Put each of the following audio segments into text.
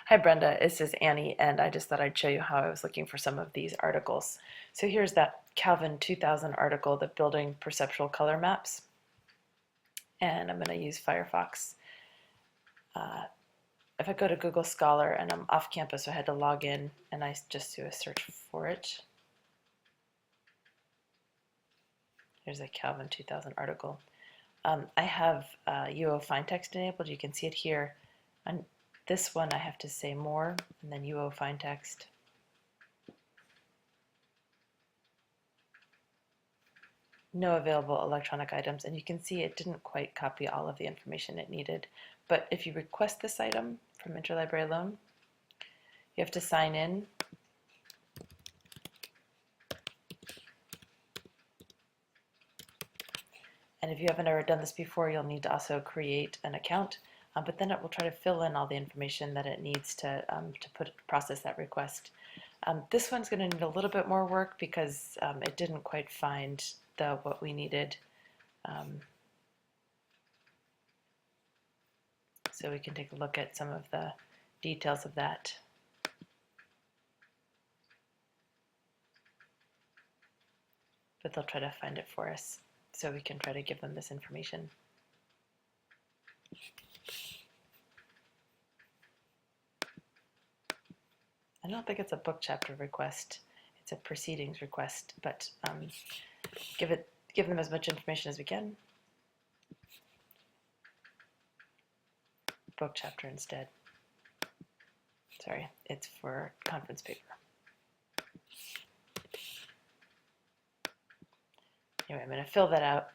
Hi Brenda, this is Annie, and I just thought I'd show you how I was looking for some of these articles. So here's that Calvin 2000 article, the Building Perceptual Color Maps, and I'm going to use Firefox. Uh, if I go to Google Scholar and I'm off campus, so I had to log in and I just do a search for it. Here's a Calvin 2000 article. I have UO Fine Text enabled. You can see it here. On this one, I have to say more, and then UO Fine Text. No available electronic items, and you can see it didn't quite copy all of the information it needed. But if you request this item from Interlibrary Loan, you have to sign in. And if you haven't ever done this before, you'll need to also create an account, but then it will try to fill in all the information that it needs to process that request. This one's going to need a little bit more work because it didn't quite find what we needed. So we can take a look at some of the details of that. But they'll try to find it for us so we can try to give them this information. I don't think it's a book chapter request, it's a proceedings request, but give them as much information as we can. Book chapter instead. Sorry, it's for conference paper. Anyway, I'm going to fill that out.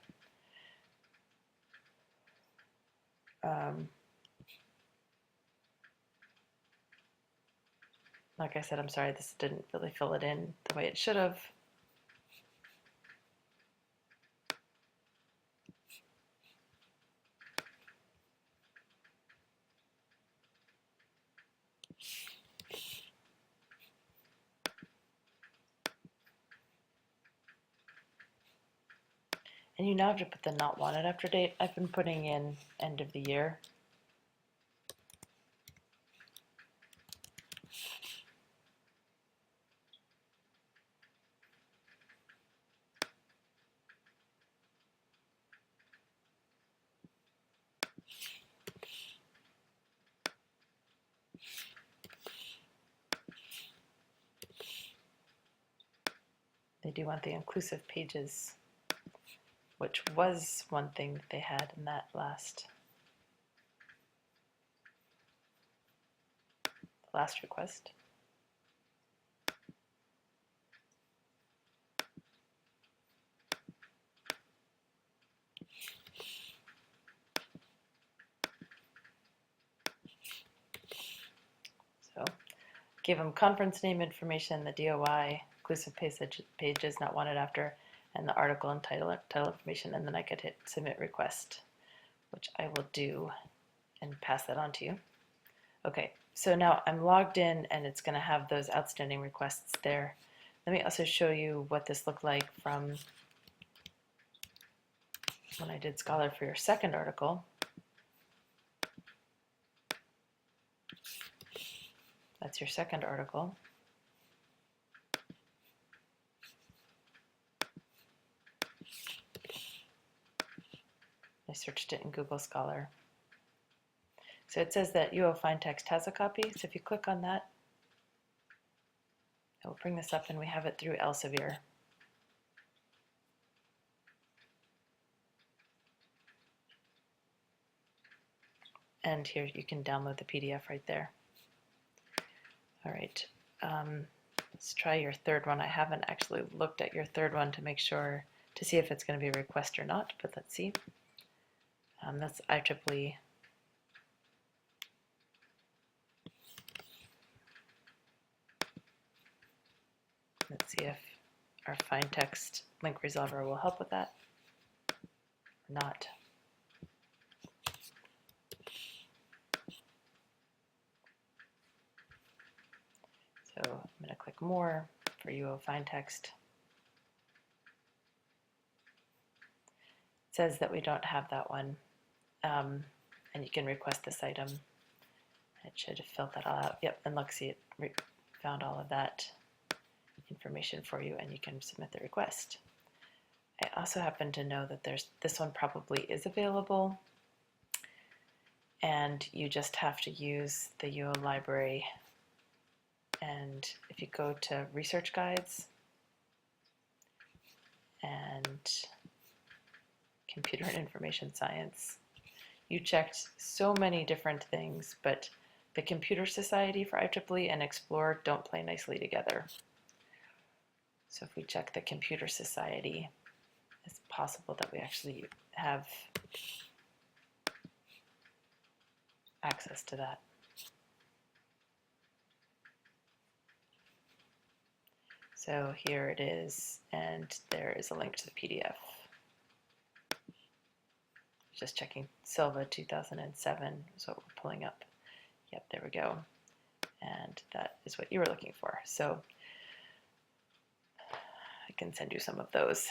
Like I said, I'm sorry, this didn't really fill it in the way it should have. And you now have to put the not wanted after date. I've been putting in end of the year. They do want the inclusive pages, which was one thing that they had in that last request. So give them conference name information, the DOI, inclusive pages not wanted after, and the article and title information, and then I could hit submit request, which I will do and pass that on to you. Okay, so now I'm logged in and it's going to have those outstanding requests there. Let me also show you what this looked like from when I did Scholar for your second article. That's your second article. I searched it in Google Scholar. So it says that UO Fine Text has a copy. So if you click on that, it will bring this up and we have it through Elsevier. And here you can download the PDF right there. All right, let's try your third one. I haven't actually looked at your third one to make sure, to see if it's going to be a request or not, but let's see. That's IEEE. Let's see if our fine text link resolver will help with that or not. So I'm going to click more for UO Fine Text. It says that we don't have that one, and you can request this item. It should have filled that all out. Yep, and look, see, it found all of that information for you, and you can submit the request. I also happen to know that this one probably is available, and you just have to use the UO library. And if you go to research guides and computer and information science, you checked so many different things, but the Computer Society for IEEE and Explore don't play nicely together. So if we check the Computer Society, it's possible that we actually have access to that. So here it is, and there is a link to the PDF. Just checking Silva 2007 is what we're pulling up. Yep, there we go. And that is what you were looking for. So I can send you some of those.